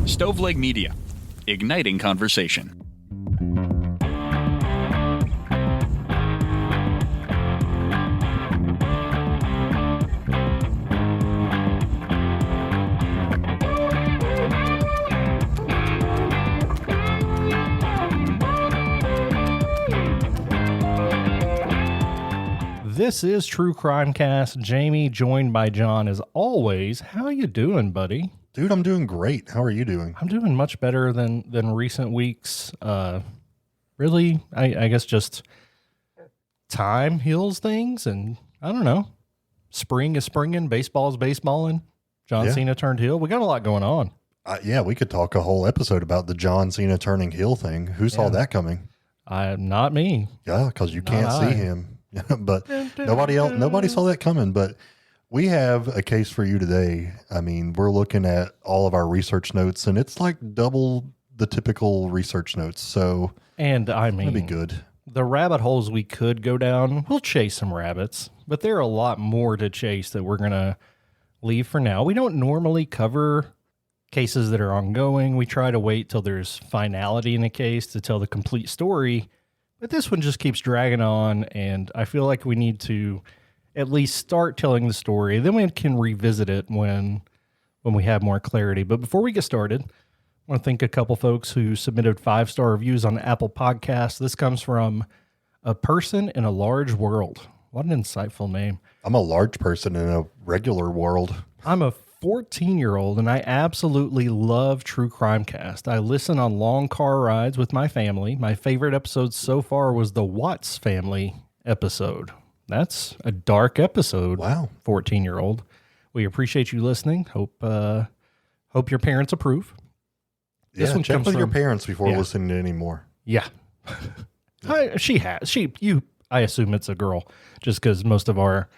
Stoveleg Media, igniting conversation. This is True Crime Cast. Jamie, joined by John as always. How you doing, buddy? Dude, I'm doing great. How are you doing? I'm doing much better than recent weeks. Really, I guess just time heals things, and I don't know. Spring is springing, baseball is baseballing. John Cena turned heel. We got a lot going on. Yeah, we could talk a whole episode about the John Cena turning heel thing. Who saw that coming? Not me. Yeah, because you can't see him. But nobody saw that coming. But we have a case for you today. I mean, we're looking at all of our research notes, and it's like double the typical research notes. So, and I mean, it'll be good. The rabbit holes we could go down, we'll chase some rabbits, but there are a lot more to chase that we're going to leave for now. We don't normally cover cases that are ongoing. We try to wait till there's finality in a case to tell the complete story. But this one just keeps dragging on, and I feel like we need to at least start telling the story. Then we can revisit it when we have more clarity. But before we get started, I want to thank a couple folks who submitted 5-star reviews on Apple Podcasts. This comes from A Person in a Large World. What an insightful name. I'm a large person in a regular world. I'm a 14-year-old, and I absolutely love True Crime Cast. I listen on long car rides with my family. My favorite episode so far was the Watts family episode. That's a dark episode. Wow. 14-year-old. We appreciate you listening. Hope your parents approve. This one check with your parents before listening to any more. Yeah. I assume it's a girl just because most of our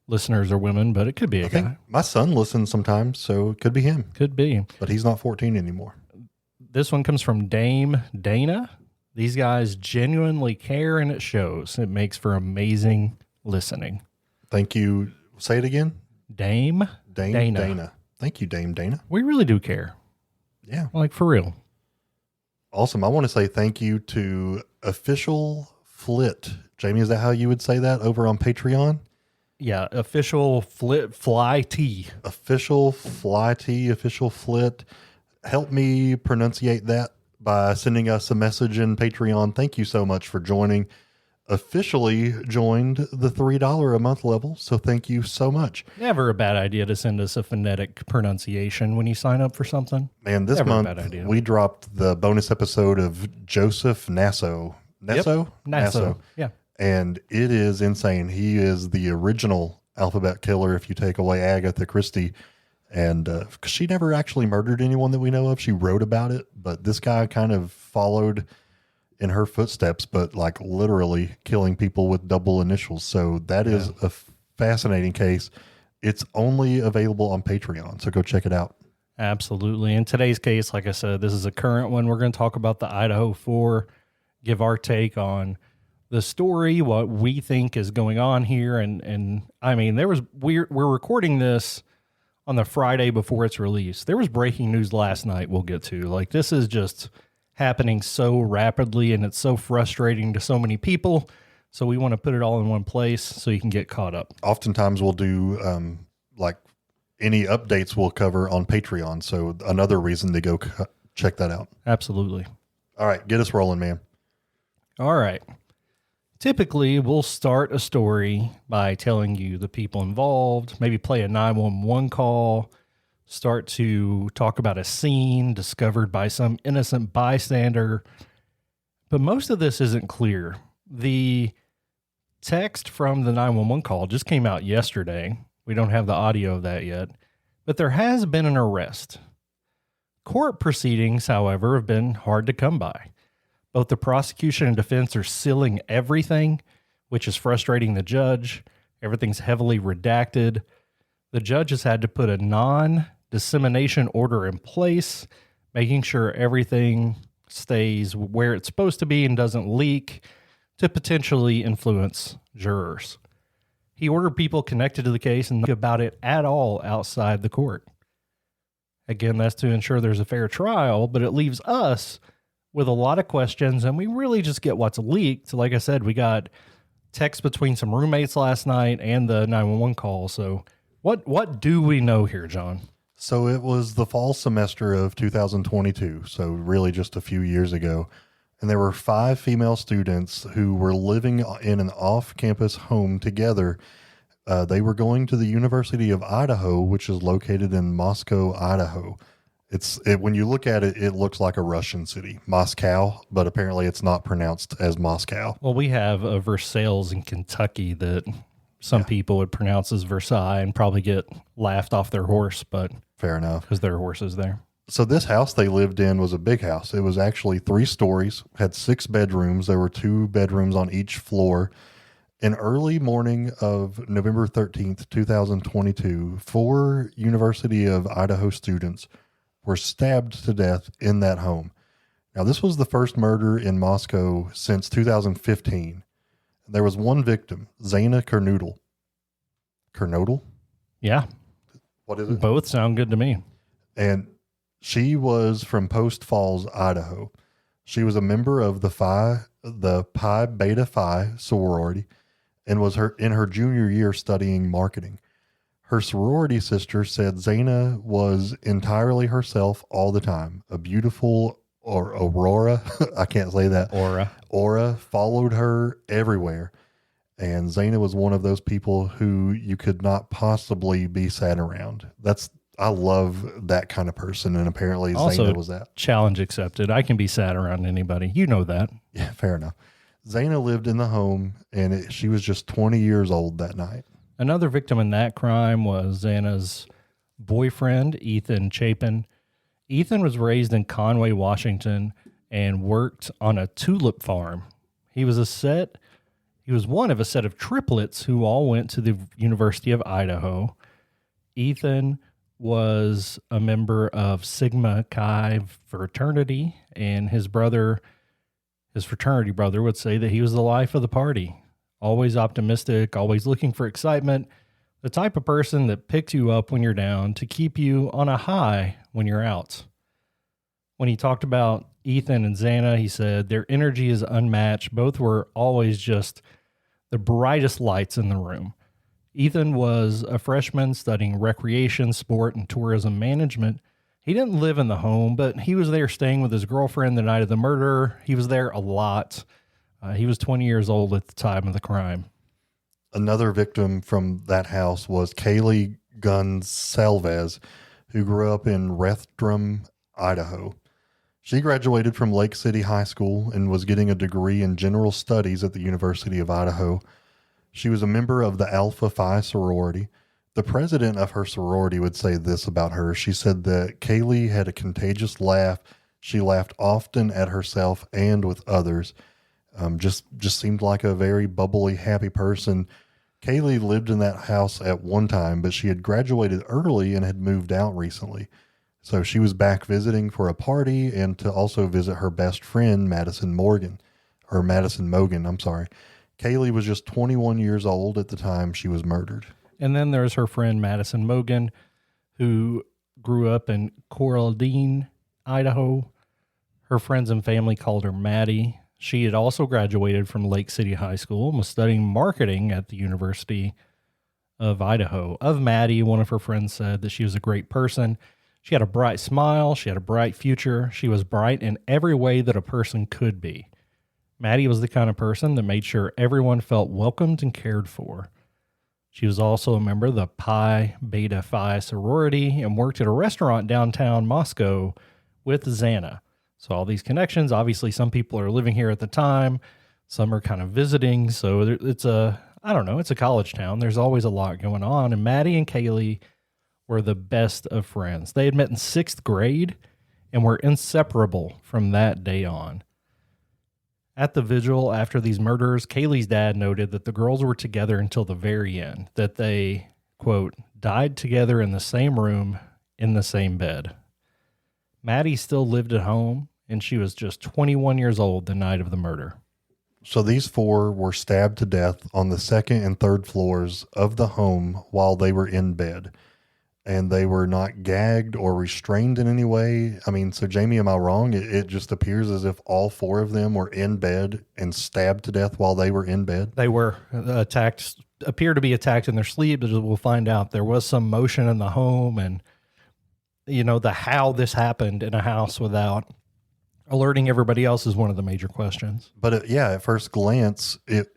listeners are women, but it could be a guy. My son listens sometimes, so it could be him. Could be. But he's not 14 anymore. This one comes from Dame Dana. These guys genuinely care, and it shows. It makes for amazing listening. Thank you. Say it again. Dame Dana. Thank you, Dame Dana. We really do care. Yeah. Like, for real. Awesome. I want to say thank you to Official Flit. Jamie, is that how you would say that over on Patreon? Yeah, Official Fly T. Official Fly T, Official Flit. Help me pronunciate that by sending us a message in Patreon. Thank you so much for joining. Officially joined the $3 a month level, so thank you so much. Never a bad idea to send us a phonetic pronunciation when you sign up for something. Man, this month we dropped the bonus episode of Joseph Nasso. Nasso. Yeah. And it is insane. He is the original alphabet killer if you take away Agatha Christie. And she never actually murdered anyone that we know of. She wrote about it, but this guy kind of followed in her footsteps, but like literally killing people with double initials. So that is a fascinating case. It's only available on Patreon, so go check it out. Absolutely. In today's case, like I said, this is a current one. We're going to talk about the Idaho 4, give our take on the story, what we think is going on here. And I mean, we're recording this on the Friday before it's released. There was breaking news last night we'll get to. Like, this is just happening so rapidly, and it's so frustrating to so many people. So we want to put it all in one place so you can get caught up. Oftentimes we'll do like any updates we'll cover on Patreon. So another reason to go check that out. Absolutely. All right, get us rolling, man. All right. Typically, we'll start a story by telling you the people involved, maybe play a 911 call, start to talk about a scene discovered by some innocent bystander. But most of this isn't clear. The text from the 911 call just came out yesterday. We don't have the audio of that yet, but there has been an arrest. Court proceedings, however, have been hard to come by. Both the prosecution and defense are sealing everything, which is frustrating the judge. Everything's heavily redacted. The judge has had to put a non-dissemination order in place, making sure everything stays where it's supposed to be and doesn't leak to potentially influence jurors. He ordered people connected to the case and not about it at all outside the court. Again, that's to ensure there's a fair trial, but it leaves us with a lot of questions, and we really just get what's leaked. Like I said, we got text between some roommates last night and the 911 call. So what do we know here, John? So it was the fall semester of 2022, so really just a few years ago. And there were 5 female students who were living in an off-campus home together. They were going to the University of Idaho, which is located in Moscow, Idaho. When you look at it, it looks like a Russian city, Moscow, but apparently it's not pronounced as Moscow. Well, we have a Versailles in Kentucky that some people would pronounce as Versailles and probably get laughed off their horse, but fair enough, because their horse is there. So this house they lived in was a big house. It was actually 3 stories, had 6 bedrooms. There were 2 bedrooms on each floor. In early morning of November 13th, 2022, 4 University of Idaho students were stabbed to death in that home. Now, this was the first murder in Moscow since 2015. There was one victim, Xana Kernodle. Kernodle? Yeah. What is it? Both sound good to me. And she was from Post Falls, Idaho. She was a member of the Pi Beta Phi sorority and was in her junior year studying marketing. Her sorority sister said Xana was entirely herself all the time. A beautiful Aurora, I can't say that. Aura followed her everywhere. And Xana was one of those people who you could not possibly be sad around. I love that kind of person. And apparently also, Xana was that. Challenge accepted. I can be sad around anybody. You know that. Yeah, fair enough. Xana lived in the home and she was just 20 years old that night. Another victim in that crime was Xana's boyfriend, Ethan Chapin. Ethan was raised in Conway, Washington, and worked on a tulip farm. He was one of a set of triplets who all went to the University of Idaho. Ethan was a member of Sigma Chi fraternity, and his fraternity brother would say that he was the life of the party. Always optimistic, always looking for excitement, the type of person that picks you up when you're down to keep you on a high when you're out. When he talked about Ethan and Xana, he said their energy is unmatched. Both were always just the brightest lights in the room. Ethan was a freshman studying recreation, sport, and tourism management. He didn't live in the home, but he was there staying with his girlfriend the night of the murder. He was there a lot. He was 20 years old at the time of the crime. Another victim from that house was Kaylee Goncalves, who grew up in Rathdrum, Idaho. She graduated from Lake City High School and was getting a degree in general studies at the University of Idaho. She was a member of the Alpha Phi sorority. The president of her sorority would say this about her. She said that Kaylee had a contagious laugh. She laughed often at herself and with others. Just seemed like a very bubbly, happy person. Kaylee lived in that house at one time, but she had graduated early and had moved out recently. So she was back visiting for a party and to also visit her best friend, Madison Mogen. Kaylee was just 21 years old at the time she was murdered. And then there's her friend, Madison Mogen, who grew up in Coraldine, Idaho. Her friends and family called her Maddie. She had also graduated from Lake City High School and was studying marketing at the University of Idaho. Of Maddie, one of her friends said that she was a great person. She had a bright smile. She had a bright future. She was bright in every way that a person could be. Maddie was the kind of person that made sure everyone felt welcomed and cared for. She was also a member of the Pi Beta Phi sorority and worked at a restaurant downtown Moscow with Xana. So all these connections, obviously some people are living here at the time, some are kind of visiting. So it's a college town. There's always a lot going on. And Maddie and Kaylee were the best of friends. They had met in 6th grade and were inseparable from that day on. At the vigil after these murders, Kaylee's dad noted that the girls were together until the very end, that they, quote, died together in the same room, in the same bed. Maddie still lived at home, and she was just 21 years old the night of the murder. So these 4 were stabbed to death on the 2nd and 3rd floors of the home while they were in bed. and they were not gagged or restrained in any way. I mean, so Jamie, am I wrong? It just appears as if all 4 of them were in bed and stabbed to death while they were in bed. They were attacked, appear to be attacked in their sleep, but we'll find out there was some motion in the home, and how this happened in a house without alerting everybody else is one of the major questions. But at first glance, it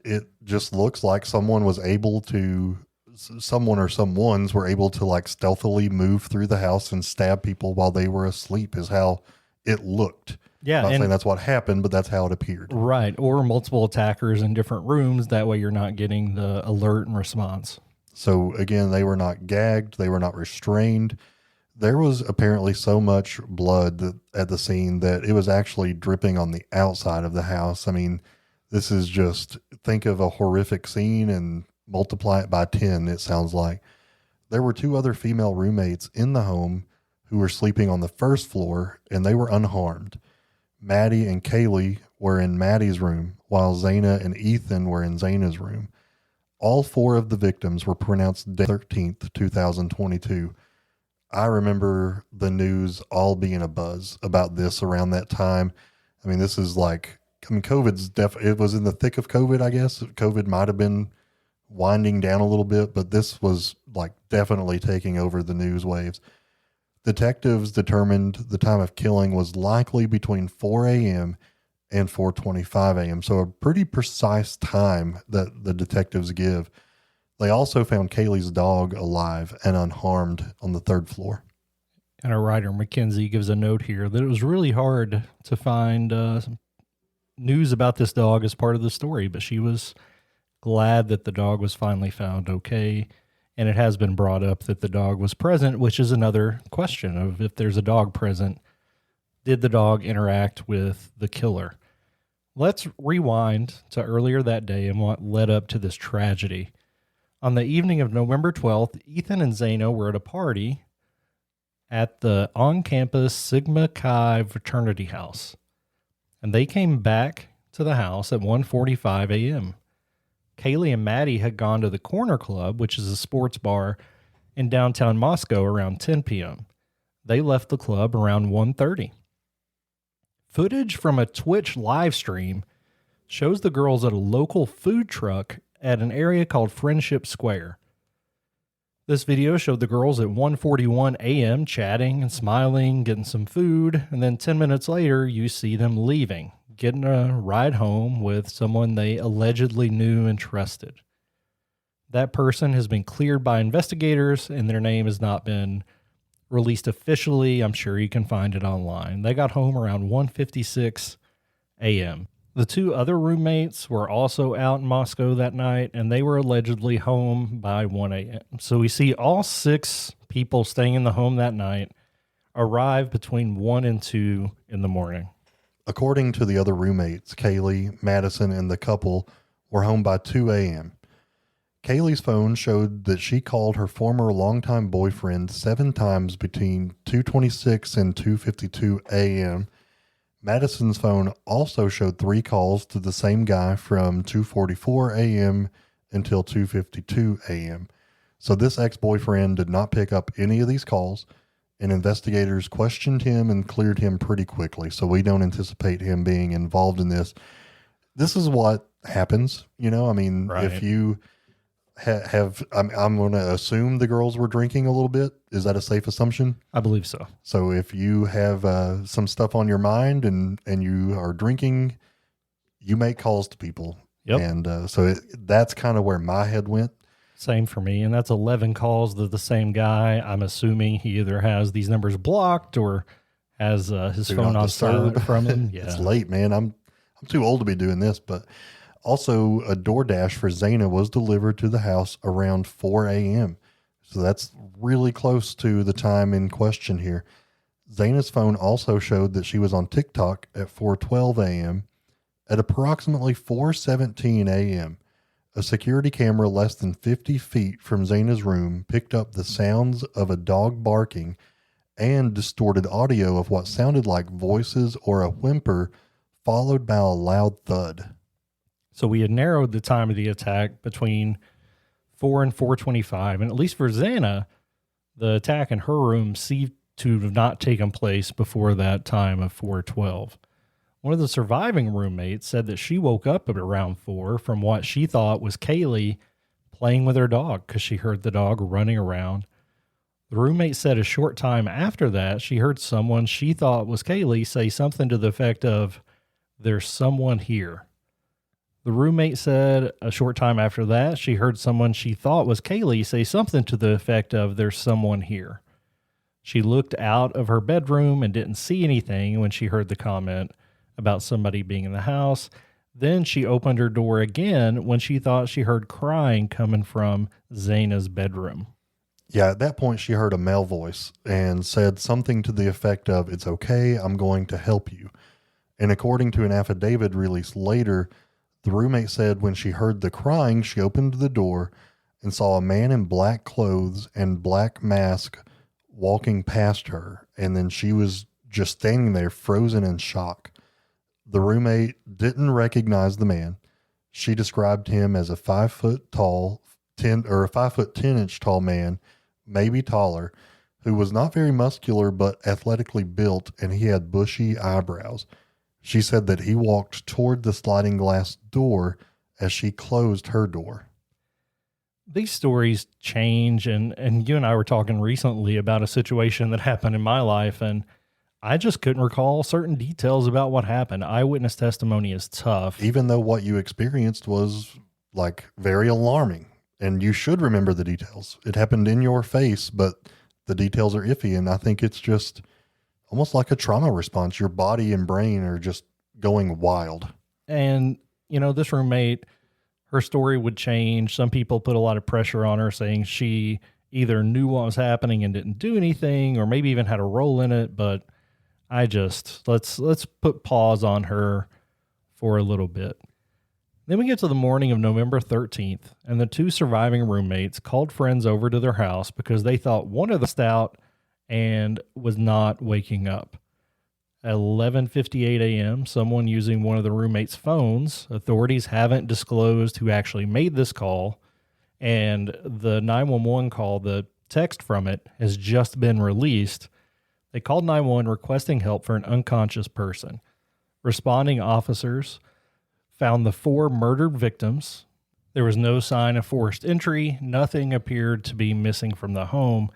just looks like someone or someones were able to like stealthily move through the house and stab people while they were asleep is how it looked. Yeah. I'm not saying that's what happened, but that's how it appeared. Right. Or multiple attackers in different rooms. That way you're not getting the alert and response. So again, they were not gagged. They were not restrained. There was apparently so much blood at the scene that it was actually dripping on the outside of the house. I mean, this is just, think of a horrific scene and multiply it by 10, it sounds like. There were 2 other female roommates in the home who were sleeping on the first floor, and they were unharmed. Maddie and Kaylee were in Maddie's room, while Xana and Ethan were in Xana's room. All 4 of the victims were pronounced dead 13th, 2022. I remember the news all being a buzz about this around that time. I mean, this is like, COVID's it was in the thick of COVID, I guess. COVID might have been winding down a little bit, but this was like definitely taking over the news waves. Detectives determined the time of killing was likely between 4 a.m. and 4:25 a.m. So a pretty precise time that the detectives give. They also found Kaylee's dog alive and unharmed on the 3rd floor. And our writer, Mackenzie, gives a note here that it was really hard to find news about this dog as part of the story, but she was glad that the dog was finally found okay. And it has been brought up that the dog was present, which is another question of if there's a dog present, did the dog interact with the killer? Let's rewind to earlier that day and what led up to this tragedy. On the evening of November 12th, Ethan and Xana were at a party at the on-campus Sigma Chi fraternity house, and they came back to the house at 1:45 a.m. Kaylee and Maddie had gone to the Corner Club, which is a sports bar in downtown Moscow, around 10 p.m. They left the club around 1:30. Footage from a Twitch live stream shows the girls at a local food truck at an area called Friendship Square. This video showed the girls at 1:41 a.m. chatting and smiling, getting some food, and then 10 minutes later, you see them leaving, getting a ride home with someone they allegedly knew and trusted. That person has been cleared by investigators, and their name has not been released officially. I'm sure you can find it online. They got home around 1:56 a.m. The 2 other roommates were also out in Moscow that night, and they were allegedly home by 1 a.m. So we see all 6 people staying in the home that night arrive between 1 and 2 in the morning. According to the other roommates, Kaylee, Madison, and the couple were home by 2 a.m. Kaylee's phone showed that she called her former longtime boyfriend 7 times between 2:26 and 2:52 a.m. Madison's phone also showed 3 calls to the same guy from 2:44 a.m. until 2:52 a.m. So this ex-boyfriend did not pick up any of these calls, and investigators questioned him and cleared him pretty quickly. So we don't anticipate him being involved in this. This is what happens, I mean, right. If you I'm going to assume the girls were drinking a little bit. Is that a safe assumption? I believe so. So if you have some stuff on your mind and you are drinking, you make calls to people. Yep. And that's kind of where my head went. Same for me. And that's 11 calls to the same guy. I'm assuming he either has these numbers blocked or has his phone on silent from him. Yeah. It's late, man. I'm too old to be doing this, but also a DoorDash for Xana was delivered to the house around 4 a.m. So that's really close to the time in question here. Xana's phone also showed that she was on TikTok at 4:12 a.m. At approximately 4:17 a.m., a security camera less than 50 feet from Xana's room picked up the sounds of a dog barking and distorted audio of what sounded like voices or a whimper, followed by a loud thud. So we had narrowed the time of the attack between 4 and 4:25, and at least for Xana, The attack in her room seemed to have not taken place before that time of 4:12. One of the surviving roommates said that she woke up at around 4 from what she thought was Kaylee playing with her dog because she heard the dog running around. The roommate said a short time after that, she heard someone she thought was Kaylee say something to the effect of, "There's someone here." The roommate said a short time after that, she heard someone she thought was Kaylee say something to the effect of, "There's someone here." She looked out of her bedroom and didn't see anything when she heard the comment about somebody being in the house. Then she opened her door again when she thought she heard crying coming from Xana's bedroom. Yeah, at that point, she heard a male voice and said something to the effect of, "It's okay, I'm going to help you." And according to an affidavit released later, the roommate said when she heard the crying, she opened the door and saw a man in black clothes and black mask walking past her. And then she was just standing there frozen in shock. The roommate didn't recognize the man. She described him as a 5 foot tall, 5'10" tall man, maybe taller, who was not very muscular but athletically built, and he had bushy eyebrows. She said that he walked toward the sliding glass door as she closed her door. These stories change, and you and I were talking recently about a situation that happened in my life, and I just couldn't recall certain details about what happened. Eyewitness testimony is tough. Even though what you experienced was like very alarming, and you should remember the details. It happened in your face, but the details are iffy, and I think it's just almost like a trauma response. Your body and brain are just going wild. And, this roommate, her story would change. Some people put a lot of pressure on her, saying she either knew what was happening and didn't do anything, or maybe even had a role in it. But let's put pause on her for a little bit. Then we get to the morning of November 13th, and the two surviving roommates called friends over to their house because they thought one of them was out and was not waking up. At 11:58 a.m., someone using one of the roommates' phones, authorities haven't disclosed who actually made this call, and the 911 call, the text from it, has just been released. They called 911 requesting help for an unconscious person. Responding officers found the 4 murdered victims. There was no sign of forced entry. Nothing appeared to be missing from the home.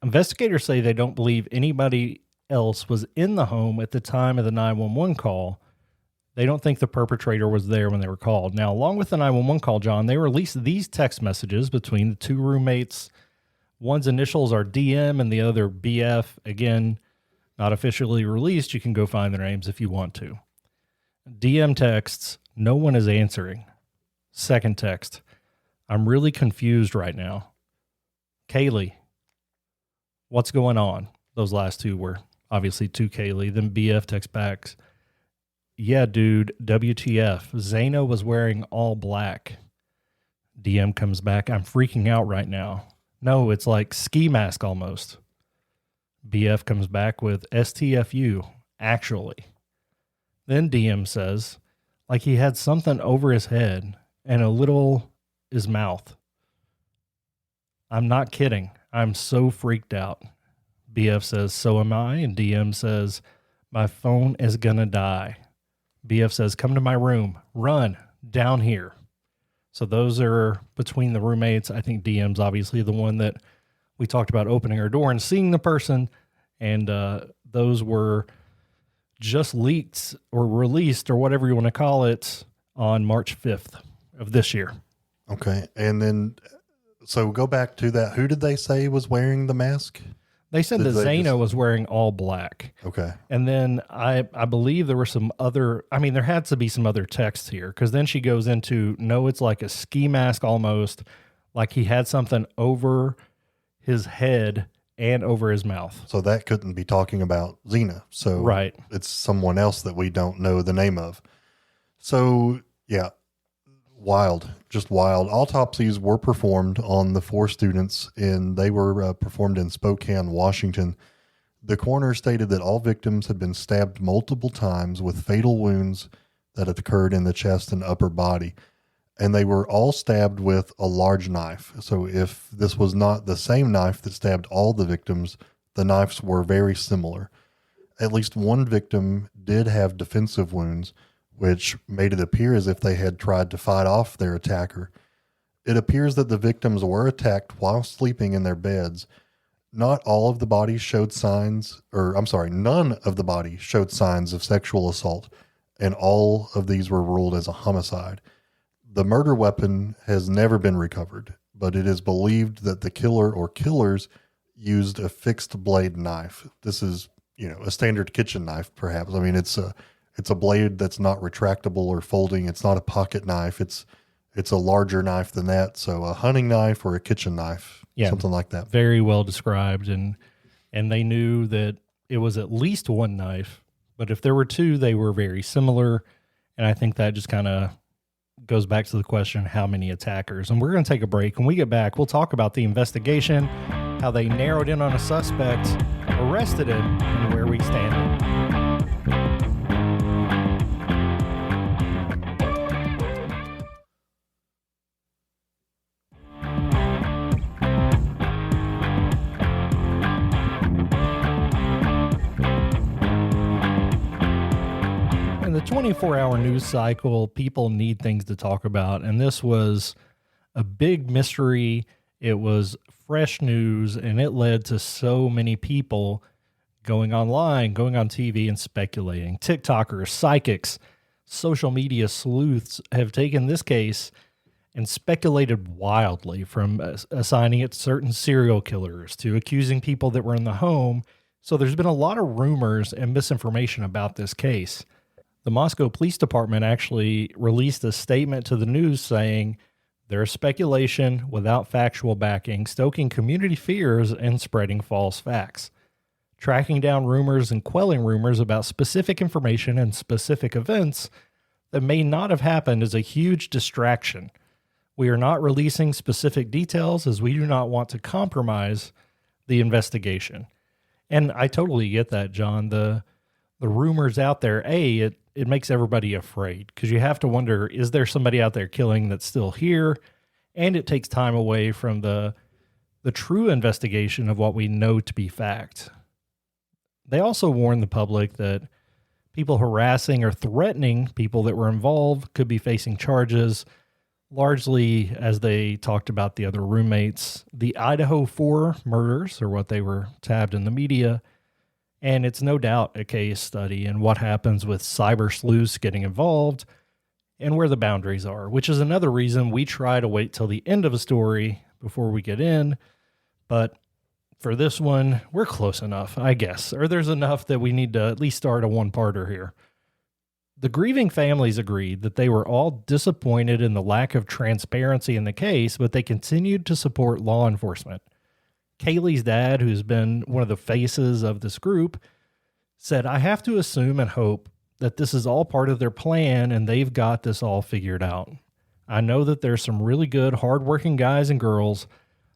Investigators say they don't believe anybody else was in the home at the time of the 911 call. They don't think the perpetrator was there when they were called. Now, along with the 911 call, John, they released these text messages between the two roommates. One's initials are DM and the other BF. Again, not officially released. You can go find their names if you want to. DM texts, "No one is answering." Second text, "I'm really confused right now. Kaylee, what's going on?" Those last two were obviously to Kaylee. Then BF text back, "Yeah, dude, WTF. Xana was wearing all black." DM comes back, "I'm freaking out right now. No, it's like ski mask almost." BF comes back with STFU, actually. Then DM says, like he had something over his head and a little his mouth. "I'm not kidding. I'm so freaked out." BF says, "So am I." And DM says, "My phone is gonna die." BF says, "Come to my room. Run down here." So those are between the roommates. I think DM's obviously the one that we talked about opening her door and seeing the person. And those were just leaked or released or whatever you want to call it on March 5th of this year. Okay. And then, so go back to that. Who did they say was wearing the mask? They said that Xana was wearing all black. Okay. And then I believe there were some other, there had to be some other texts here, because then she goes into, no, it's like a ski mask almost, like he had something over his head and over his mouth. So that couldn't be talking about Xana. So right. It's someone else that we don't know the name of. So yeah, wild, just wild. Autopsies were performed on the 4 students, and they were performed in Spokane, Washington. The coroner stated that all victims had been stabbed multiple times with fatal wounds that had occurred in the chest and upper body. and they were all stabbed with a large knife. So if this was not the same knife that stabbed all the victims, the knives were very similar. At least one victim did have defensive wounds, which made it appear as if they had tried to fight off their attacker. It appears that the victims were attacked while sleeping in their beds. Not all of the bodies showed signs, none of the bodies showed signs of sexual assault, and all of these were ruled as a homicide. The murder weapon has never been recovered, but it is believed that the killer or killers used a fixed blade knife. This is, a standard kitchen knife, perhaps. I mean, it's a blade that's not retractable or folding. It's not a pocket knife. It's a larger knife than that. So a hunting knife or a kitchen knife, something like that. Very well described. And they knew that it was at least one knife, but if there were two, they were very similar. And I think that just kind of goes back to the question, how many attackers? And we're going to take a break. When we get back, we'll talk about the investigation, how they narrowed in on a suspect, arrested him, and where we stand. In the 24-hour news cycle, people need things to talk about, and this was a big mystery. It was fresh news, and it led to so many people going online, going on TV, and speculating. TikTokers, psychics, social media sleuths have taken this case and speculated wildly, from assigning it to certain serial killers to accusing people that were in the home. So there's been a lot of rumors and misinformation about this case. The Moscow Police Department actually released a statement to the news saying there's speculation without factual backing, stoking community fears and spreading false facts. Tracking down rumors and quelling rumors about specific information and specific events that may not have happened is a huge distraction. We are not releasing specific details as we do not want to compromise the investigation. And I totally get that, John. The rumors out there, it makes everybody afraid because you have to wonder, is there somebody out there killing that's still here? And it takes time away from the true investigation of what we know to be fact. They also warn the public that people harassing or threatening people that were involved could be facing charges, largely as they talked about the other roommates. The Idaho 4 murders are what they were tabbed in the media. And it's no doubt a case study in what happens with cyber sleuths getting involved and where the boundaries are, which is another reason we try to wait till the end of a story before we get in. But for this one, we're close enough, I guess, or there's enough that we need to at least start a one-parter here. The grieving families agreed that they were all disappointed in the lack of transparency in the case, but they continued to support law enforcement. Kaylee's dad, who's been one of the faces of this group, said, "I have to assume and hope that this is all part of their plan and they've got this all figured out. I know that there's some really good, hardworking guys and girls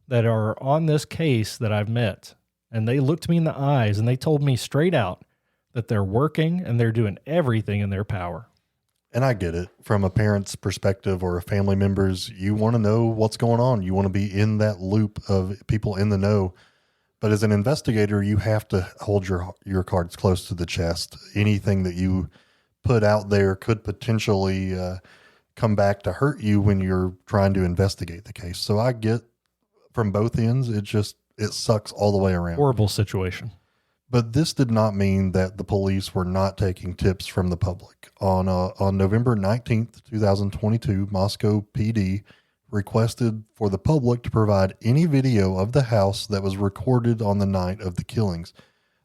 that are on this case that I've met, and they looked me in the eyes and they told me straight out that they're working and they're doing everything in their power." And I get it. From a parent's perspective or a family member's, you want to know what's going on. You want to be in that loop of people in the know. But as an investigator, you have to hold your cards close to the chest. Anything that you put out there could potentially come back to hurt you when you're trying to investigate the case. So I get from both ends, it sucks all the way around. Horrible situation. But this did not mean that the police were not taking tips from the public. On November 19th, 2022, Moscow PD requested for the public to provide any video of the house that was recorded on the night of the killings.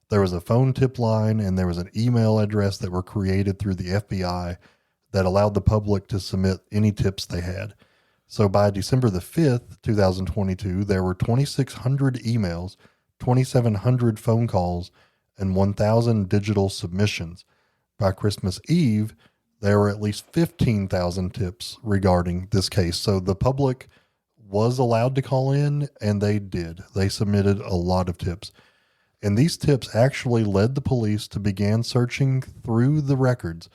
There was a phone tip line and there was an email address that were created through the FBI that allowed the public to submit any tips they had. So by December the 5th, 2022, there were 2,600 emails, 2,700 phone calls, and 1,000 digital submissions. By Christmas Eve, there were at least 15,000 tips regarding this case. So the public was allowed to call in, and they did. They submitted a lot of tips. And these tips actually led the police to begin searching through the records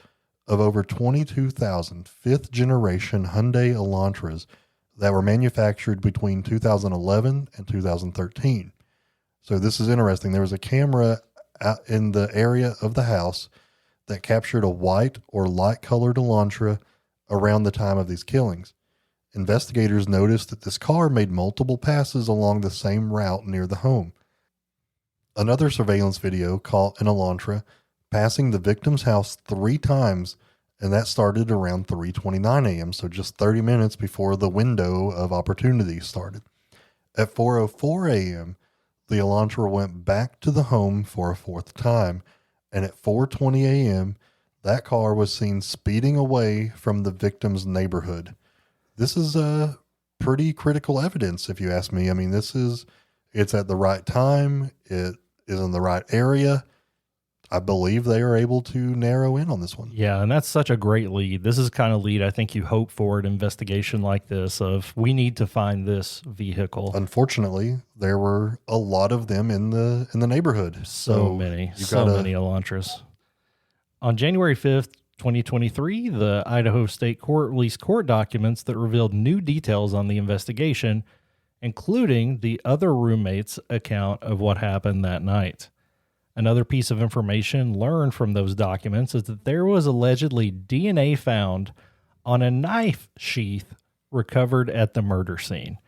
of over 22,000 fifth-generation Hyundai Elantras that were manufactured between 2011 and 2013. So this is interesting. There was a camera out in the area of the house that captured a white or light-colored Elantra around the time of these killings. Investigators noticed that this car made multiple passes along the same route near the home. Another surveillance video caught an Elantra passing the victim's house 3 times, and that started around 3:29 a.m., so just 30 minutes before the window of opportunity started. At 4:04 a.m., the Elantra went back to the home for a 4th time, and at 4:20 a.m., that car was seen speeding away from the victim's neighborhood. This is pretty critical evidence, if you ask me. I mean, it's at the right time. It is in the right area. I believe they are able to narrow in on this one. Yeah, and that's such a great lead. This is kind of lead I think you hope for an investigation like this of we need to find this vehicle. Unfortunately, there were a lot of them in the neighborhood. So many Elantras. On January 5th, 2023, the Idaho State Court released court documents that revealed new details on the investigation, including the other roommate's account of what happened that night. Another piece of information learned from those documents is that there was allegedly DNA found on a knife sheath recovered at the murder scene.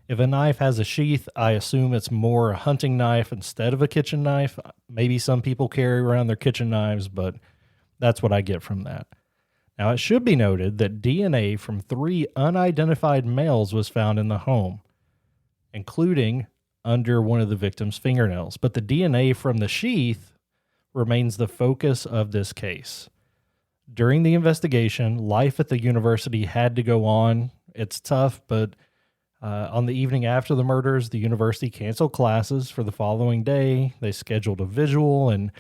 If a knife has a sheath, I assume it's more a hunting knife instead of a kitchen knife. Maybe some people carry around their kitchen knives, but that's what I get from that. Now, it should be noted that DNA from 3 unidentified males was found in the home, including under one of the victim's fingernails. But the DNA from the sheath remains the focus of this case. During the investigation, life at the university had to go on. It's tough, but on the evening after the murders, the university canceled classes for the following day. They scheduled a vigil and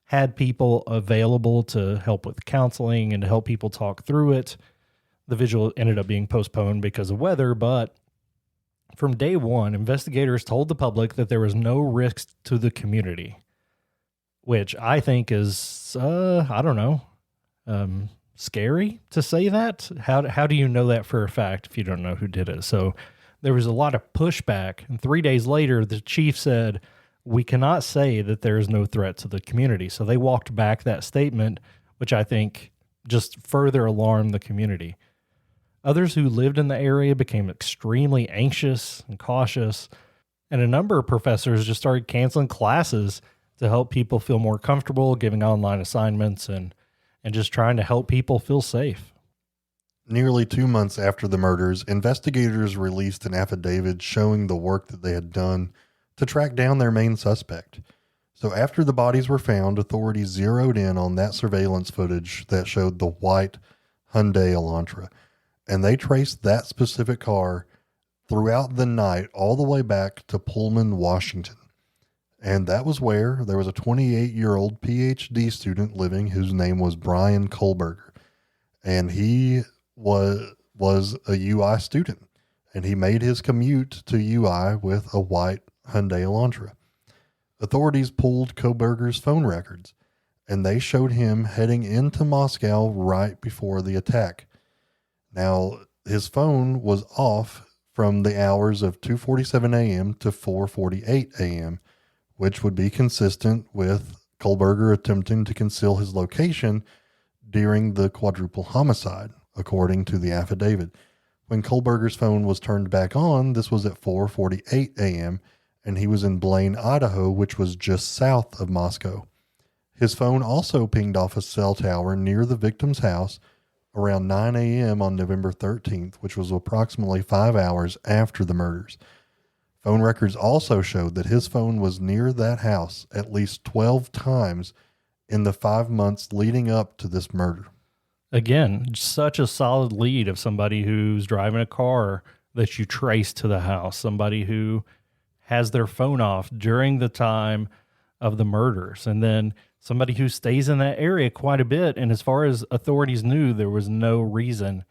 had people available to help with counseling and to help people talk through it. The vigil ended up being postponed because of weather, but from day one, investigators told the public that there was no risk to the community, which I think is, scary to say that. How do you know that for a fact if you don't know who did it? So there was a lot of pushback, and 3 days later, the chief said, we cannot say that there is no threat to the community. So they walked back that statement, which I think just further alarmed the community. Others who lived in the area became extremely anxious and cautious, and a number of professors just started canceling classes to help people feel more comfortable, giving online assignments and just trying to help people feel safe. Nearly 2 months after the murders, investigators released an affidavit showing the work that they had done to track down their main suspect. So after the bodies were found, authorities zeroed in on that surveillance footage that showed the white Hyundai Elantra, and they traced that specific car throughout the night all the way back to Pullman, Washington. And that was where there was a 28-year-old PhD student living whose name was Bryan Kohberger. And he was a UI student, and he made his commute to UI with a white Hyundai Elantra. Authorities pulled Kohberger's phone records, and they showed him heading into Moscow right before the attack. Now, his phone was off from the hours of 2:47 a.m. to 4:48 a.m., which would be consistent with Kohberger attempting to conceal his location during the quadruple homicide, according to the affidavit. When Kohberger's phone was turned back on, this was at 4:48 a.m., and he was in Blaine, Idaho, which was just south of Moscow. His phone also pinged off a cell tower near the victim's house around 9 a.m. on November 13th, which was approximately 5 hours after the murders. Phone records also showed that his phone was near that house at least 12 times in the 5 months leading up to this murder. Again, such a solid lead of somebody who's driving a car that you trace to the house, somebody who has their phone off during the time of the murders, and then somebody who stays in that area quite a bit. And as far as authorities knew, there was no reason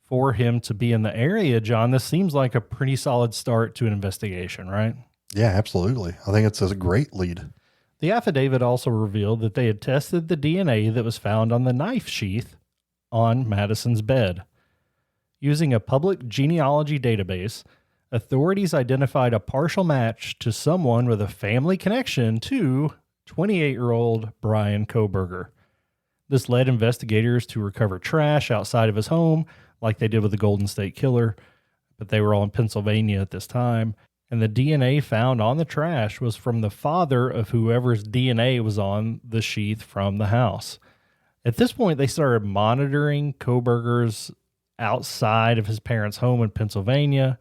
for him to be in the area. John, this seems like a pretty solid start to an investigation, right? Yeah, absolutely. I think it's a great lead. The affidavit also revealed that they had tested the DNA that was found on the knife sheath on Madison's bed. Using a public genealogy database, authorities identified a partial match to someone with a family connection to 28-year-old Bryan Kohberger. This led investigators to recover trash outside of his home, like they did with the Golden State Killer, but they were all in Pennsylvania at this time. And the DNA found on the trash was from the father of whoever's DNA was on the sheath from the house. At this point, they started monitoring Kohberger's outside of his parents' home in Pennsylvania.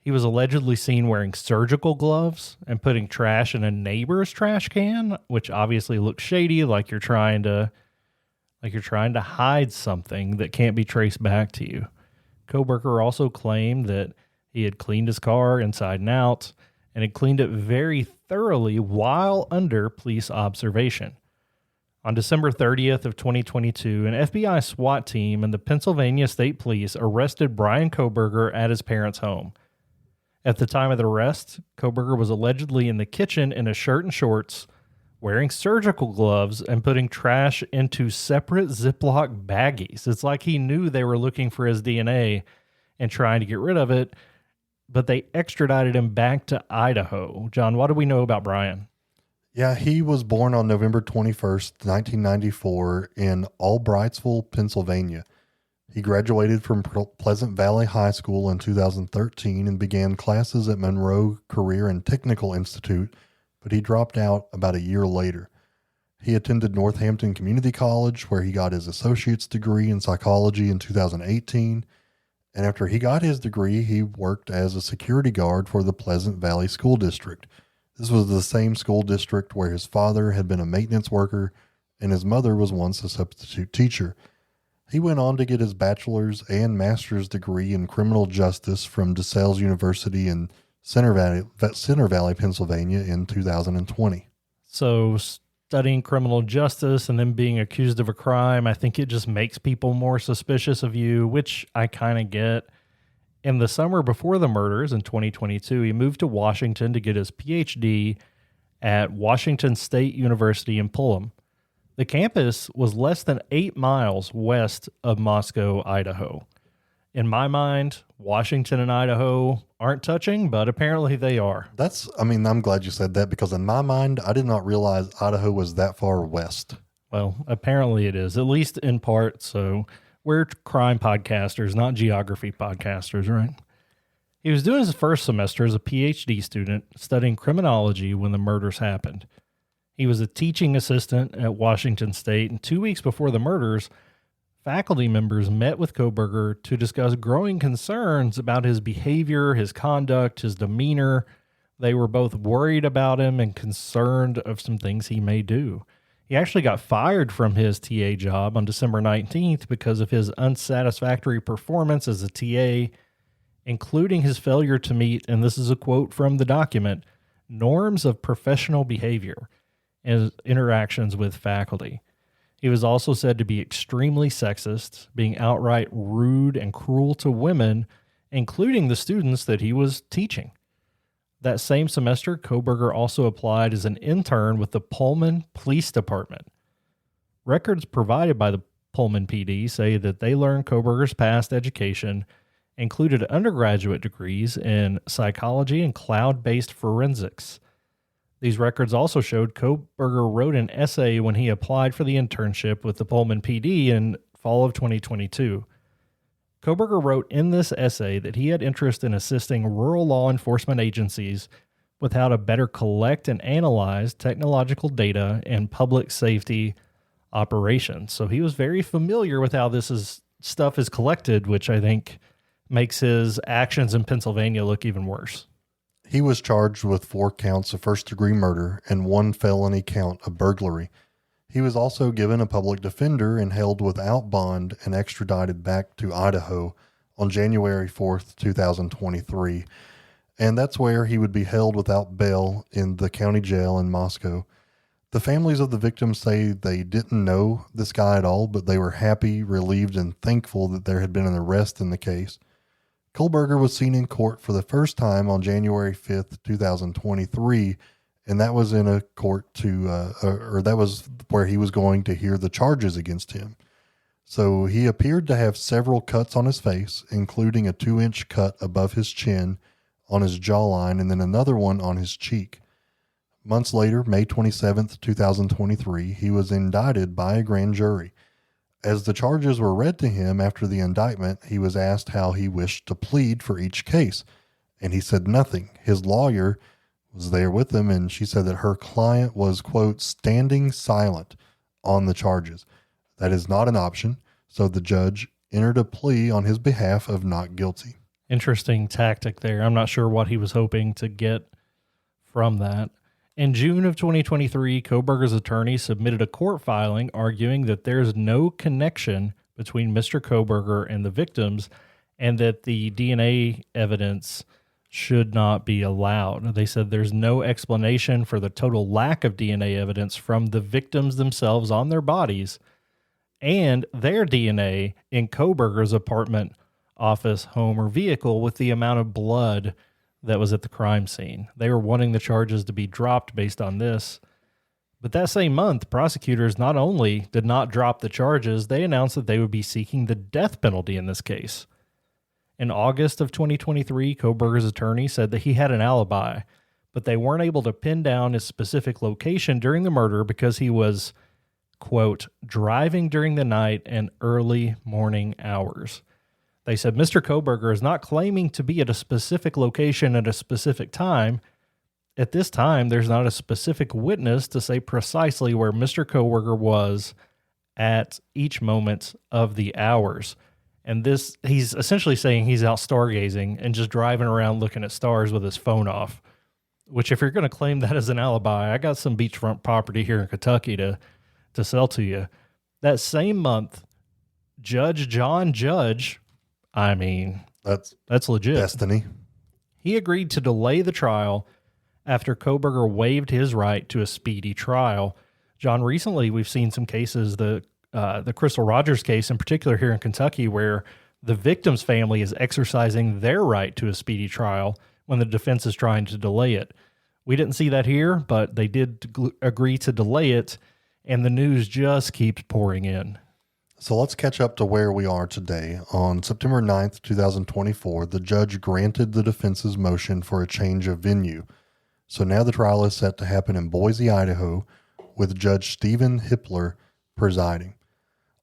He was allegedly seen wearing surgical gloves and putting trash in a neighbor's trash can, which obviously looks shady, like you're trying to hide something that can't be traced back to you. Kohberger also claimed that he had cleaned his car inside and out and had cleaned it very thoroughly while under police observation. On December 30th of 2022, an FBI SWAT team and the Pennsylvania State Police arrested Bryan Kohberger at his parents' home. At the time of the arrest, Kohberger was allegedly in the kitchen in a shirt and shorts, wearing surgical gloves and putting trash into separate Ziploc baggies. It's like he knew they were looking for his DNA and trying to get rid of it, but they extradited him back to Idaho. John, what do we know about Bryan? Yeah, he was born on November 21st, 1994 in Albrightsville, Pennsylvania. He graduated from Pleasant Valley High School in 2013 and began classes at Monroe Career and Technical Institute, but he dropped out about a year later. He attended Northampton Community College, where he got his associate's degree in psychology in 2018. And after he got his degree, he worked as a security guard for the Pleasant Valley School District. This was the same school district where his father had been a maintenance worker and his mother was once a substitute teacher. He went on to get his bachelor's and master's degree in criminal justice from DeSales University in Center Valley, Pennsylvania in 2020. So studying criminal justice and then being accused of a crime, I think it just makes people more suspicious of you, which I kind of get. In the summer before the murders in 2022, he moved to Washington to get his PhD at Washington State University in Pullman. The campus was less than 8 miles west of Moscow, Idaho. In my mind, Washington and Idaho aren't touching, but apparently they are. I'm glad you said that, because in my mind, I did not realize Idaho was that far west. Well, apparently it is, at least in part. So we're crime podcasters, not geography podcasters, right? He was doing his first semester as a PhD student studying criminology when the murders happened. He was a teaching assistant at Washington State, and 2 weeks before the murders, faculty members met with Kohberger to discuss growing concerns about his behavior, his conduct, his demeanor. They were both worried about him and concerned of some things he may do. He actually got fired from his TA job on December 19th because of his unsatisfactory performance as a TA, including his failure to meet, and this is a quote from the document, norms of professional behavior and interactions with faculty. He was also said to be extremely sexist, being outright rude and cruel to women, including the students that he was teaching. That same semester, Kohberger also applied as an intern with the Pullman Police Department. Records provided by the Pullman PD say that they learned Kohberger's past education included undergraduate degrees in psychology and cloud-based forensics. These records also showed Kohberger wrote an essay when he applied for the internship with the Pullman PD in fall of 2022. Kohberger wrote in this essay that he had interest in assisting rural law enforcement agencies with how to better collect and analyze technological data in public safety operations. So he was very familiar with how stuff is collected, which I think makes his actions in Pennsylvania look even worse. He was charged with 4 counts of first-degree murder and 1 felony count of burglary. He was also given a public defender and held without bond and extradited back to Idaho on January 4th, 2023. And that's where he would be held without bail in the county jail in Moscow. The families of the victims say they didn't know this guy at all, but they were happy, relieved, and thankful that there had been an arrest in the case. Kohberger was seen in court for the first time on January 5th, 2023, and that was in a court that was where he was going to hear the charges against him. So he appeared to have several cuts on his face, including a 2-inch cut above his chin, on his jawline, and then another one on his cheek. Months later, May 27th, 2023, he was indicted by a grand jury. As the charges were read to him after the indictment, he was asked how he wished to plead for each case, and he said nothing. His lawyer was there with him, and she said that her client was, quote, standing silent on the charges. That is not an option, so the judge entered a plea on his behalf of not guilty. Interesting tactic there. I'm not sure what he was hoping to get from that. In June of 2023, Kohberger's attorney submitted a court filing arguing that there's no connection between Mr. Kohberger and the victims and that the DNA evidence should not be allowed. They said there's no explanation for the total lack of DNA evidence from the victims themselves on their bodies and their DNA in Kohberger's apartment, office, home, or vehicle with the amount of blood that was at the crime scene. They were wanting the charges to be dropped based on this. But that same month, prosecutors not only did not drop the charges, they announced that they would be seeking the death penalty in this case. In August of 2023, Kohberger's attorney said that he had an alibi, but they weren't able to pin down his specific location during the murder because he was, quote, driving during the night and early morning hours. They said Mr. Kohberger is not claiming to be at a specific location at a specific time. At this time, there's not a specific witness to say precisely where Mr. Kohberger was at each moment of the hours. And this, he's essentially saying he's out stargazing and just driving around looking at stars with his phone off, which if you're going to claim that as an alibi, I got some beachfront property here in Kentucky to sell to you. That same month, Judge John Judge, I mean, that's legit. Destiny. He agreed to delay the trial after Kohberger waived his right to a speedy trial. John, recently we've seen some cases, the Crystal Rogers case in particular here in Kentucky, where the victim's family is exercising their right to a speedy trial when the defense is trying to delay it. We didn't see that here, but they did agree to delay it, and the news just keeps pouring in. So let's catch up to where we are today. On September 9th, 2024, the judge granted the defense's motion for a change of venue. So now the trial is set to happen in Boise, Idaho, with Judge Stephen Hippler presiding.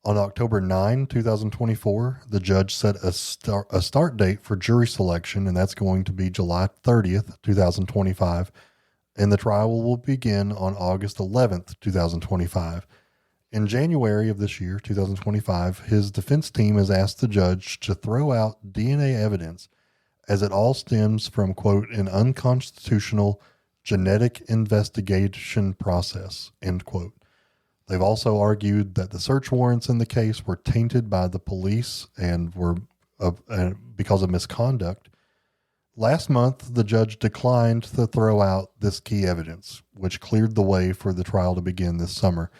On October 9, 2024, the judge set a start date for jury selection, and that's going to be July 30th, 2025. And the trial will begin on August 11th, 2025. In January of this year, 2025, his defense team has asked the judge to throw out DNA evidence as it all stems from, quote, an unconstitutional genetic investigation process, end quote. They've also argued that the search warrants in the case were tainted by the police and were because of misconduct. Last month, the judge declined to throw out this key evidence, which cleared the way for the trial to begin this summer.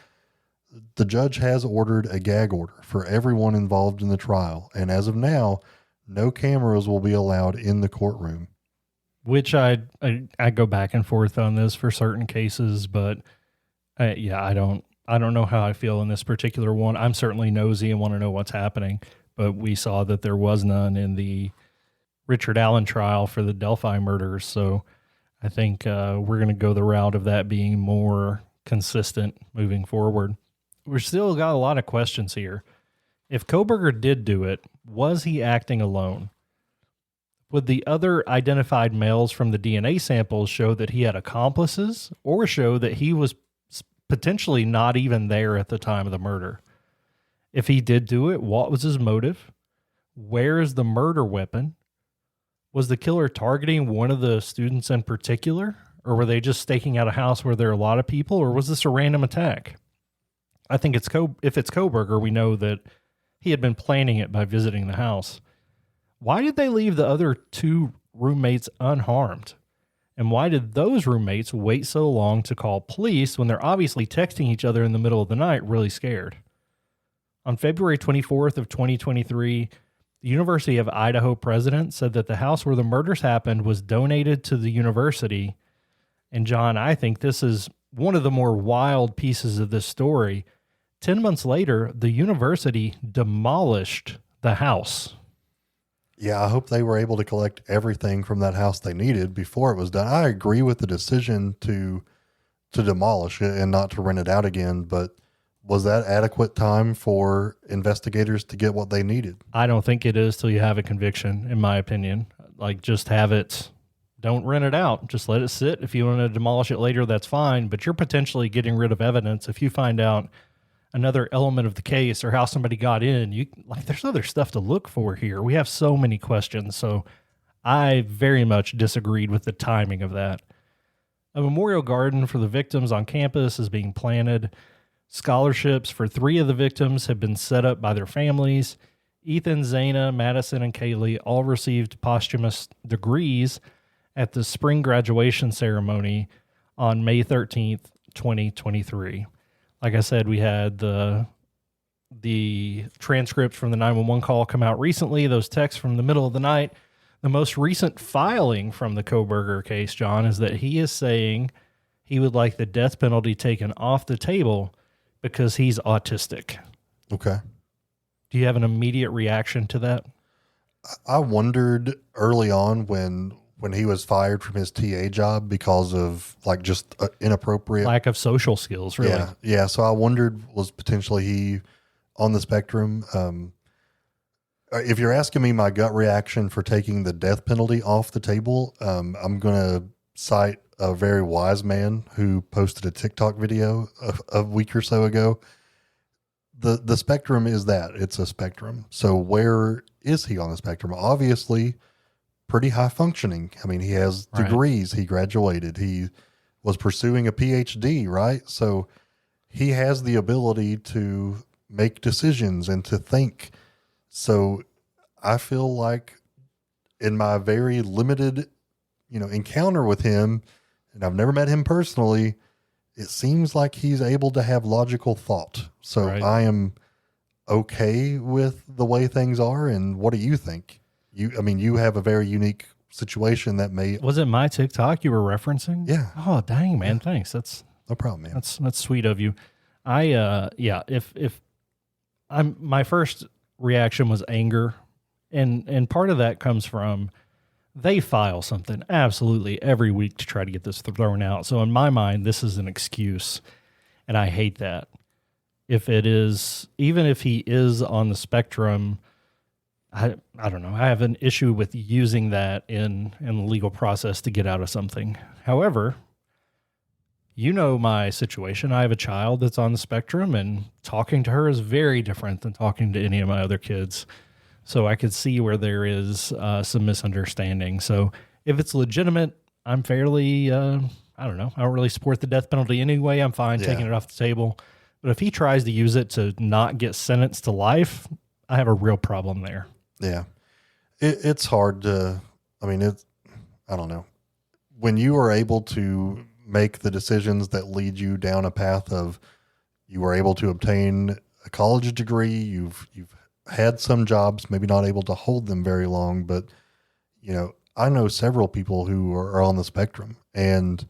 The judge has ordered a gag order for everyone involved in the trial, and as of now, no cameras will be allowed in the courtroom. Which I go back and forth on this for certain cases, but I don't know how I feel in this particular one. I'm certainly nosy and want to know what's happening, but we saw that there was none in the Richard Allen trial for the Delphi murders, so I think we're going to go the route of that being more consistent moving forward. We've still got a lot of questions here. If Kohberger did do it, was he acting alone? Would the other identified males from the DNA samples show that he had accomplices or show that he was potentially not even there at the time of the murder? If he did do it, what was his motive? Where is the murder weapon? Was the killer targeting one of the students in particular? Or were they just staking out a house where there are a lot of people? Or was this a random attack? I think if it's Kohberger, we know that he had been planning it by visiting the house. Why did they leave the other two roommates unharmed? And why did those roommates wait so long to call police when they're obviously texting each other in the middle of the night, really scared? On February 24th of 2023, the University of Idaho president said that the house where the murders happened was donated to the university. And John, I think this is one of the more wild pieces of this story. 10 months later, the university demolished the house. Yeah, I hope they were able to collect everything from that house they needed before it was done. I agree with the decision to demolish it and not to rent it out again, but was that adequate time for investigators to get what they needed? I don't think it is till you have a conviction, in my opinion. Like, just have it, don't rent it out. Just let it sit. If you want to demolish it later, that's fine, but you're potentially getting rid of evidence. If you find out another element of the case or how somebody got in, there's other stuff to look for here. We have so many questions, so I very much disagreed with the timing of that. A memorial garden for the victims on campus is being planted. Scholarships for 3 of the victims have been set up by their families. Ethan, Xana, Madison, and Kaylee all received posthumous degrees at the spring graduation ceremony on May 13th, 2023. Like I said, we had the transcripts from the 911 call come out recently, those texts from the middle of the night. The most recent filing from the Kohberger case, John, is that he is saying he would like the death penalty taken off the table because he's autistic. Okay. Do you have an immediate reaction to that? I wondered early on when he was fired from his TA job because of just inappropriate lack of social skills, really. Yeah. So I wondered, was potentially he on the spectrum? If you're asking me my gut reaction for taking the death penalty off the table, I'm going to cite a very wise man who posted a TikTok video a week or so ago. The spectrum is that it's a spectrum. So where is he on the spectrum? Obviously pretty high functioning. I mean, he has degrees. Right. He graduated. He was pursuing a PhD, right? So he has the ability to make decisions and to think. So I feel like in my very limited, encounter with him, and I've never met him personally, it seems like he's able to have logical thought. So I am okay with the way things are. And what do you think? You have a very unique situation that may... Was it my TikTok you were referencing? Yeah. Oh, dang, man. Yeah. Thanks. That's no problem, man. That's sweet of you. If my first reaction was anger, and part of that comes from they file something absolutely every week to try to get this thrown out. So in my mind, this is an excuse, and I hate that. If it is, even if he is on the spectrum, I don't know. I have an issue with using that in the legal process to get out of something. However, my situation. I have a child that's on the spectrum, and talking to her is very different than talking to any of my other kids. So I could see where there is some misunderstanding. So if it's legitimate, I'm fairly, I don't really support the death penalty anyway. I'm fine taking it off the table. But if he tries to use it to not get sentenced to life, I have a real problem there. Yeah. It's hard to, I don't know. When you are able to make the decisions that lead you down a path of, you were able to obtain a college degree, you've had some jobs, maybe not able to hold them very long, but I know several people who are on the spectrum, and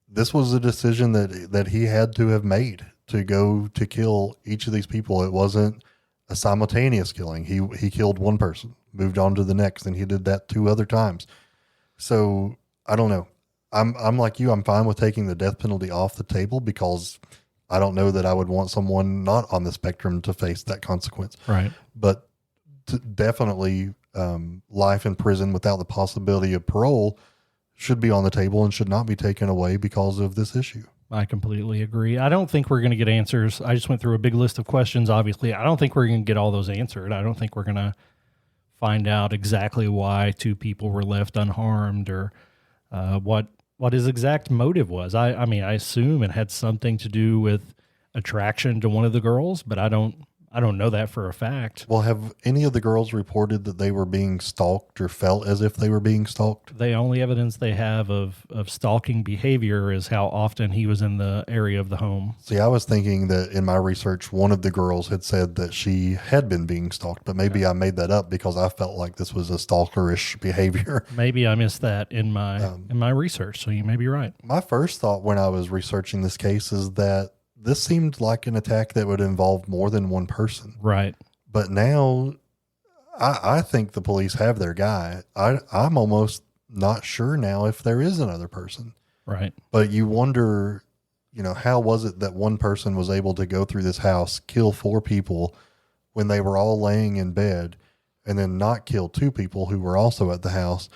this was a decision that he had to have made to go to kill each of these people. It wasn't a simultaneous killing. He killed one person, moved on to the next, and he did that 2 other times. So I don't know. I'm like you. I'm fine with taking the death penalty off the table because I don't know that I would want someone not on the spectrum to face that consequence. Right. But definitely life in prison without the possibility of parole should be on the table and should not be taken away because of this issue. I completely agree. I don't think we're going to get answers. I just went through a big list of questions. Obviously, I don't think we're going to get all those answered. I don't think we're going to find out exactly why 2 people were left unharmed or what his exact motive was. I assume it had something to do with attraction to one of the girls, but I don't know that for a fact. Well, have any of the girls reported that they were being stalked or felt as if they were being stalked? The only evidence they have of stalking behavior is how often he was in the area of the home. See, I was thinking that in my research, one of the girls had said that she had been being stalked, but maybe I made that up because I felt like this was a stalkerish behavior. Maybe I missed that in my research, so you may be right. My first thought when I was researching this case is that this seemed like an attack that would involve more than one person. Right. But now I think the police have their guy. I'm almost not sure now if there is another person. Right. But you wonder, how was it that one person was able to go through this house, kill 4 people when they were all laying in bed, and then not kill 2 people who were also at the house?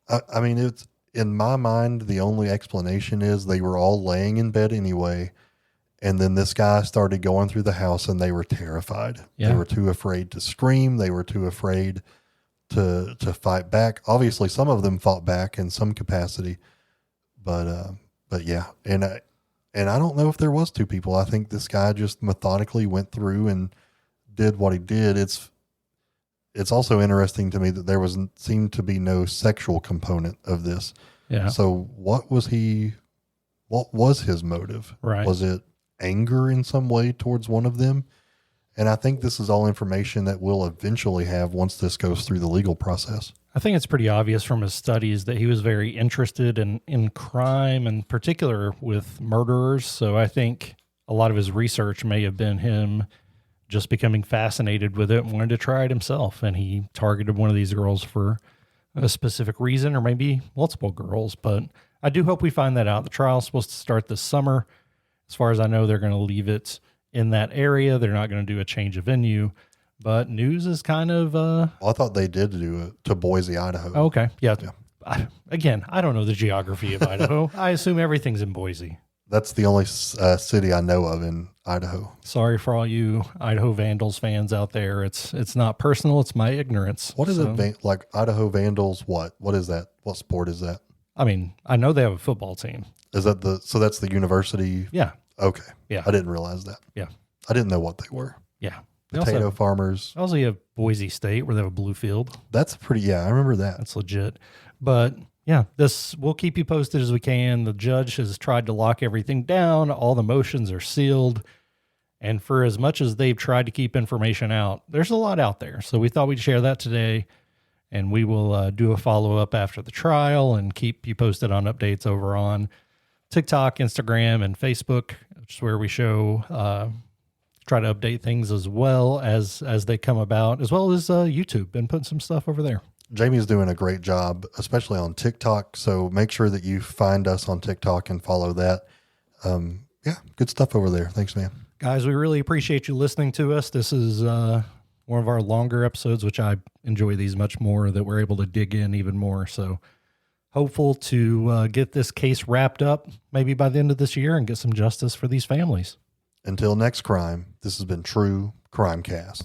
I mean, it's in my mind, the only explanation is they were all laying in bed anyway. And then this guy started going through the house and they were terrified. Yeah. They were too afraid to scream. They were too afraid to fight back. Obviously, some of them fought back in some capacity, but yeah. And I don't know if there was 2 people. I think this guy just methodically went through and did what he did. It's also interesting to me that there seemed to be no sexual component of this. Yeah. So what was his motive? Right. Was it anger in some way towards one of them? And I think this is all information that we'll eventually have once this goes through the legal process. I think it's pretty obvious from his studies that he was very interested in crime, in particular with murderers. So I think a lot of his research may have been him just becoming fascinated with it and wanted to try it himself. And he targeted one of these girls for a specific reason, or maybe multiple girls. But I do hope we find that out. The trial's supposed to start this summer. As far as I know, they're going to leave it in that area. They're not going to do a change of venue. But news is kind of... Well, I thought they did do it to Boise, Idaho. Oh, okay. Yeah. I don't know the geography of Idaho. I assume everything's in Boise. That's the only city I know of in Idaho. Sorry for all you Idaho Vandals fans out there. It's not personal. It's my ignorance. What is it? Like Idaho Vandals? What is that? What sport is that? I mean, I know they have a football team. Is that so that's the university? Yeah. Okay. Yeah. I didn't realize that. Yeah. I didn't know what they were. Yeah. Potato farmers. Also, you have Boise State where they have a blue field. That's I remember that. That's legit. But yeah, we'll keep you posted as we can. The judge has tried to lock everything down. All the motions are sealed. And for as much as they've tried to keep information out, there's a lot out there. So we thought we'd share that today. And we will do a follow-up after the trial and keep you posted on updates over on TikTok, Instagram, and Facebook, which is where we show, try to update things as well as they come about, as well as YouTube. Been putting some stuff over there. Jamie's doing a great job, especially on TikTok. So make sure that you find us on TikTok and follow that. Yeah, good stuff over there. Thanks, man. Guys, we really appreciate you listening to us. This is one of our longer episodes, which I enjoy these much more, that we're able to dig in even more. So hopeful to get this case wrapped up maybe by the end of this year and get some justice for these families. Until next crime, this has been True Crime Cast.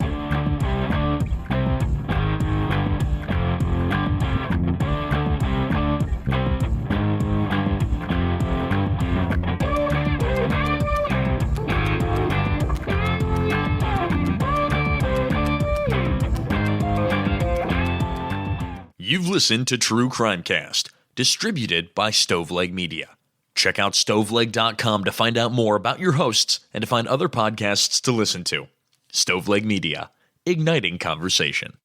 You've listened to True Crime Cast, distributed by Stoveleg Media. Check out stoveleg.com to find out more about your hosts and to find other podcasts to listen to. Stoveleg Media, igniting conversation.